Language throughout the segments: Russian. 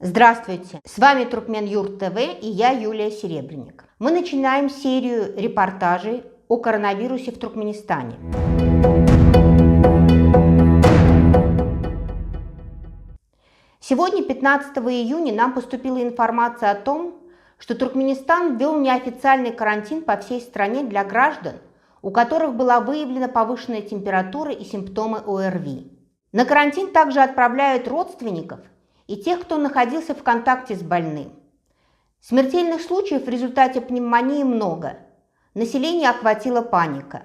Здравствуйте! С вами Туркменюрт ТВ и я, Юлия Серебренник. Мы начинаем серию репортажей о коронавирусе в Туркменистане. Сегодня, 15 июня, нам поступила информация о том, что Туркменистан ввел неофициальный карантин по всей стране для граждан, у которых была выявлена повышенная температура и симптомы ОРВИ. На карантин также отправляют родственников и тех, кто находился в контакте с больным. Смертельных случаев в результате пневмонии много. Население охватила паника.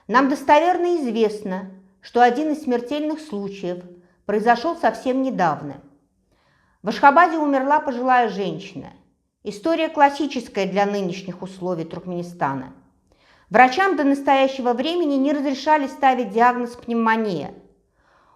Нам достоверно известно, что один из смертельных случаев произошел совсем недавно. В Ашхабаде умерла пожилая женщина. История классическая для нынешних условий Туркменистана. Врачам до настоящего времени не разрешали ставить диагноз пневмония.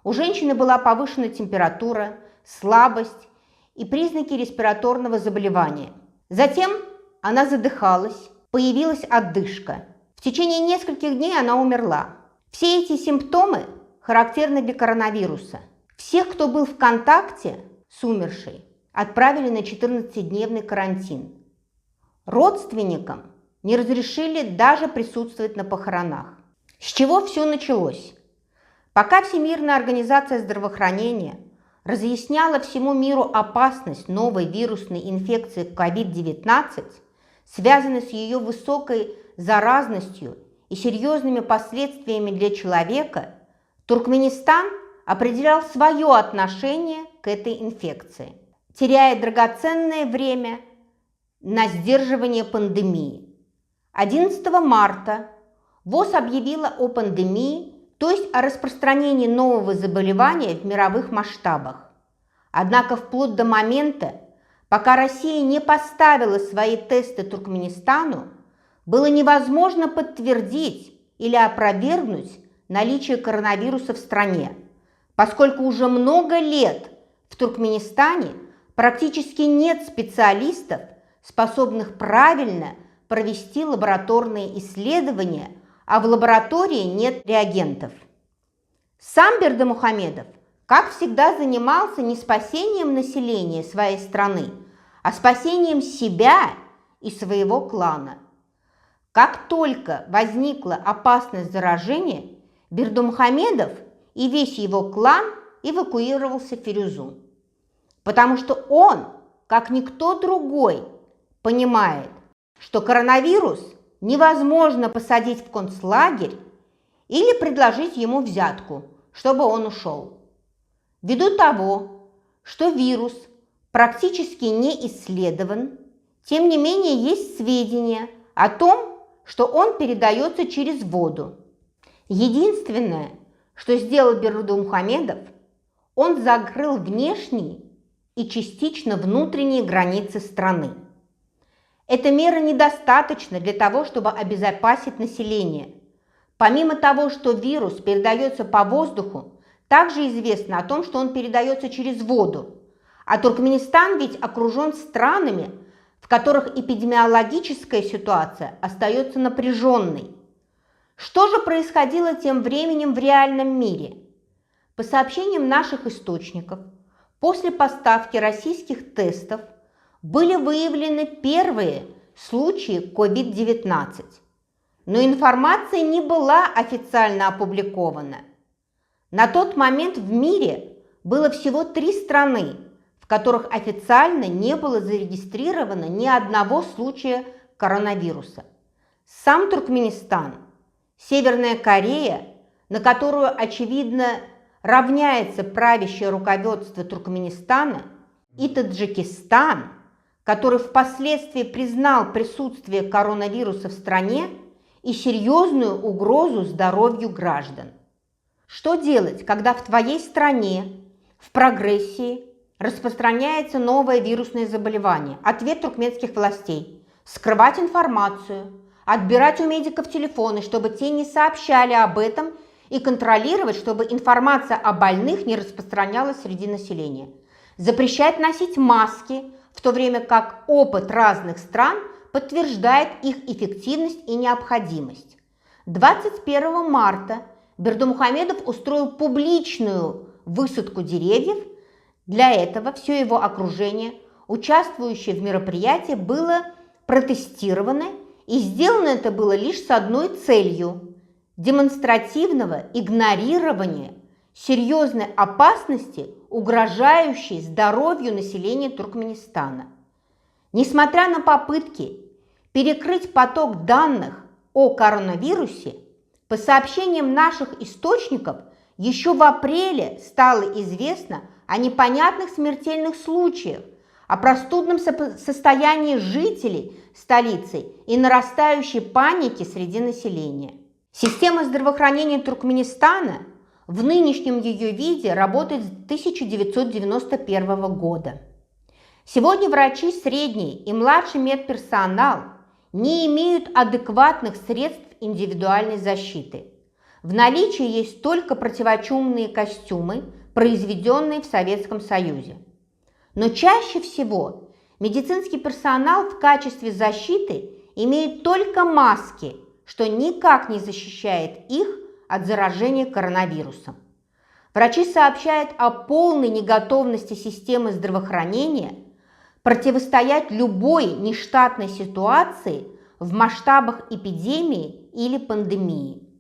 У женщины была повышенная температура, слабость и признаки респираторного заболевания. Затем она задыхалась, появилась одышка. В течение нескольких дней она умерла. Все эти симптомы характерны для коронавируса. Всех, кто был в контакте с умершей, отправили на 14-дневный карантин. Родственникам не разрешили даже присутствовать на похоронах. С чего все началось? Пока Всемирная организация здравоохранения разъясняла всему миру опасность новой вирусной инфекции COVID-19, связанной с ее высокой заразностью и серьезными последствиями для человека, Туркменистан определял свое отношение к этой инфекции, теряя драгоценное время на сдерживание пандемии. 11 марта ВОЗ объявила о пандемии, то есть о распространении нового заболевания в мировых масштабах. Однако вплоть до момента, пока Россия не поставила свои тесты Туркменистану, было невозможно подтвердить или опровергнуть наличие коронавируса в стране, поскольку уже много лет в Туркменистане практически нет специалистов, способных правильно провести лабораторные исследования, а в лаборатории нет реагентов. Сам Бердымухамедов, как всегда, занимался не спасением населения своей страны, а спасением себя и своего клана. Как только возникла опасность заражения, Бердымухамедов и весь его клан эвакуировался в Фирузу, потому что он, как никто другой, понимает, что коронавирус невозможно посадить в концлагерь или предложить ему взятку, чтобы он ушел. Ввиду того, что вирус практически не исследован, тем не менее есть сведения о том, что он передается через воду. Единственное, что сделал Бердымухамедов, он закрыл внешние и частично внутренние границы страны. Эта мера недостаточна для того, чтобы обезопасить население. Помимо того, что вирус передается по воздуху, также известно о том, что он передается через воду. А Туркменистан ведь окружен странами, в которых эпидемиологическая ситуация остается напряженной. Что же происходило тем временем в реальном мире? По сообщениям наших источников, после поставки российских тестов были выявлены первые случаи COVID-19, но информация не была официально опубликована. На тот момент в мире было всего 3 страны, в которых официально не было зарегистрировано ни одного случая коронавируса. Сам Туркменистан, Северная Корея, на которую, очевидно, равняется правящее руководство Туркменистана, и Таджикистан, который впоследствии признал присутствие коронавируса в стране и серьезную угрозу здоровью граждан. Что делать, когда в твоей стране в прогрессии распространяется новое вирусное заболевание? Ответ туркменских властей – скрывать информацию, отбирать у медиков телефоны, чтобы те не сообщали об этом, и контролировать, чтобы информация о больных не распространялась среди населения. Запрещать носить маски, в то время как опыт разных стран подтверждает их эффективность и необходимость. 21 марта Бердымухамедов устроил публичную высадку деревьев Для этого все его окружение, участвующее в мероприятии, было протестировано, и сделано это было лишь с одной целью – демонстративного игнорирования серьезной опасности, угрожающей здоровью населения Туркменистана. Несмотря на попытки перекрыть поток данных о коронавирусе, по сообщениям наших источников, еще в апреле стало известно о непонятных смертельных случаях, о простудном состоянии жителей столицы и нарастающей панике среди населения. Система здравоохранения Туркменистана в нынешнем ее виде работает с 1991 года. Сегодня врачи, средний и младший медперсонал не имеют адекватных средств индивидуальной защиты. В наличии есть только противочумные костюмы, произведенные в Советском Союзе. Но чаще всего медицинский персонал в качестве защиты имеет только маски, что никак не защищает их от заражения коронавирусом. Врачи сообщают о полной неготовности системы здравоохранения противостоять любой нештатной ситуации в масштабах эпидемии или пандемии.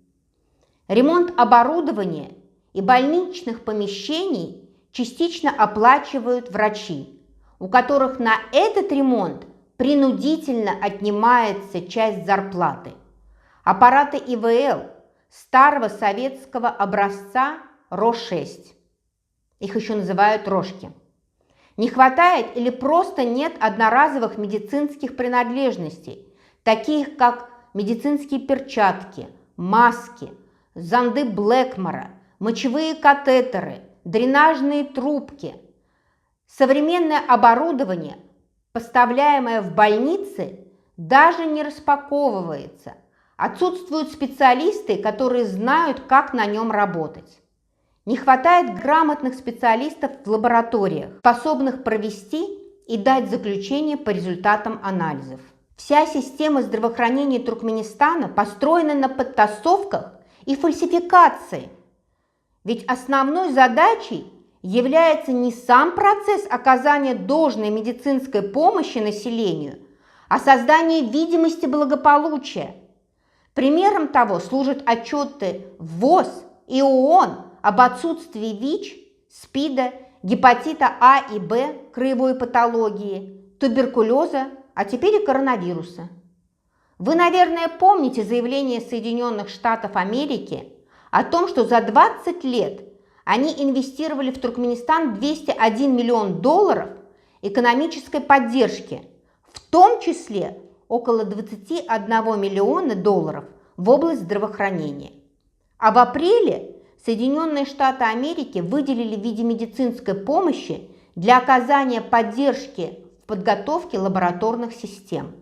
Ремонт оборудования и больничных помещений частично оплачивают врачи, у которых на этот ремонт принудительно отнимается часть зарплаты. Аппараты ИВЛ старого советского образца РО-6, их еще называют рожки, не хватает или просто нет одноразовых медицинских принадлежностей, таких как медицинские перчатки, маски, зонды Блэкмора, мочевые катетеры, дренажные трубки. Современное оборудование, поставляемое в больницы, даже не распаковывается. Отсутствуют специалисты, которые знают, как на нем работать. Не хватает грамотных специалистов в лабораториях, способных провести и дать заключение по результатам анализов. Вся система здравоохранения Туркменистана построена на подтасовках и фальсификации. Ведь основной задачей является не сам процесс оказания должной медицинской помощи населению, а создание видимости благополучия. Примером того служат отчеты ВОЗ и ООН об отсутствии ВИЧ, СПИДа, гепатита А и Б, краевой патологии, туберкулеза, а теперь и коронавируса. Вы, наверное, помните заявление Соединенных Штатов Америки о том, что за 20 лет они инвестировали в Туркменистан 201 миллион долларов экономической поддержки, в том числе около 21 миллиона долларов в область здравоохранения. А в апреле Соединенные Штаты Америки выделили в виде медицинской помощи для оказания поддержки в подготовке лабораторных систем,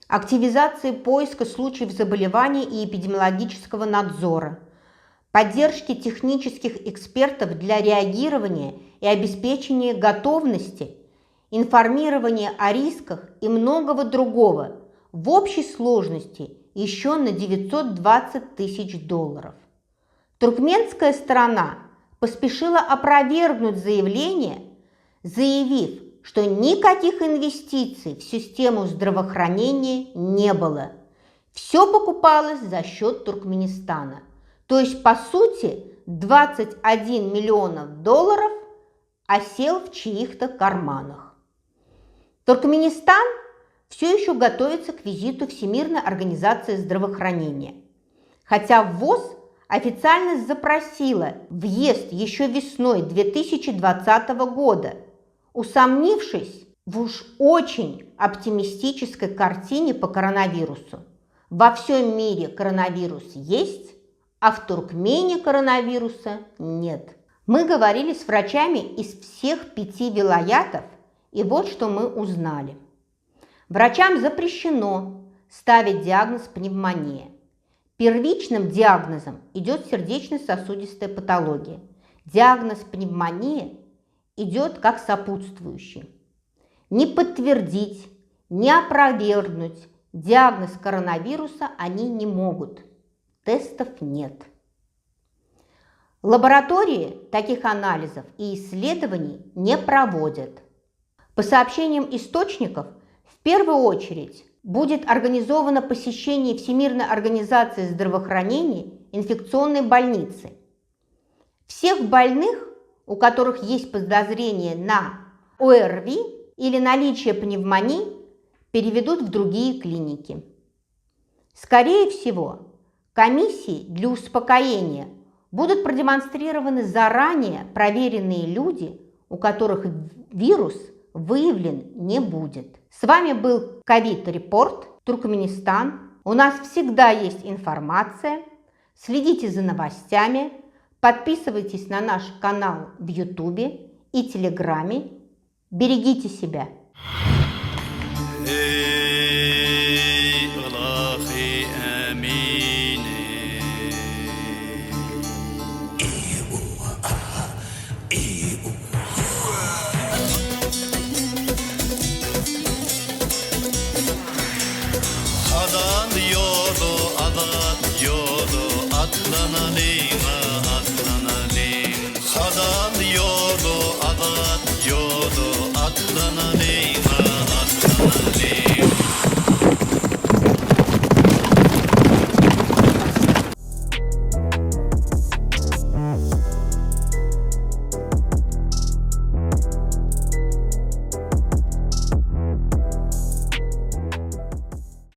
активизации поиска случаев заболеваний и эпидемиологического надзора, поддержки технических экспертов для реагирования и обеспечения готовности, информирования о рисках и многого другого, в общей сложности еще на 920 тысяч долларов. Туркменская сторона поспешила опровергнуть заявление, заявив, что никаких инвестиций в систему здравоохранения не было. Все покупалось за счет Туркменистана. То есть, по сути, 21 миллион долларов осел в чьих-то карманах. Туркменистан все еще готовится к визиту Всемирной организации здравоохранения. Хотя ВОЗ официально запросила въезд еще весной 2020 года, усомнившись в уж очень оптимистической картине по коронавирусу. Во всем мире коронавирус есть, а в Туркмении коронавируса нет. Мы говорили с врачами из всех 5 вилаятов, и вот что мы узнали. Врачам запрещено ставить диагноз пневмония. Первичным диагнозом идет сердечно-сосудистая патология. Диагноз пневмония идет как сопутствующий. Не подтвердить, не опровергнуть диагноз коронавируса они не могут. Тестов нет. Лаборатории таких анализов и исследований не проводят. По сообщениям источников, в первую очередь будет организовано посещение Всемирной организации здравоохранения инфекционной больницы. Всех больных, у которых есть подозрение на ОРВИ или наличие пневмонии, переведут в другие клиники. Скорее всего, комиссии для успокоения будут продемонстрированы заранее проверенные люди, у которых вирус выявлен не будет. С вами был COVID Report Туркменистан. У нас всегда есть информация. Следите за новостями, подписывайтесь на наш канал в YouTube и Телеграме. Берегите себя. Adan diyordu, atlanan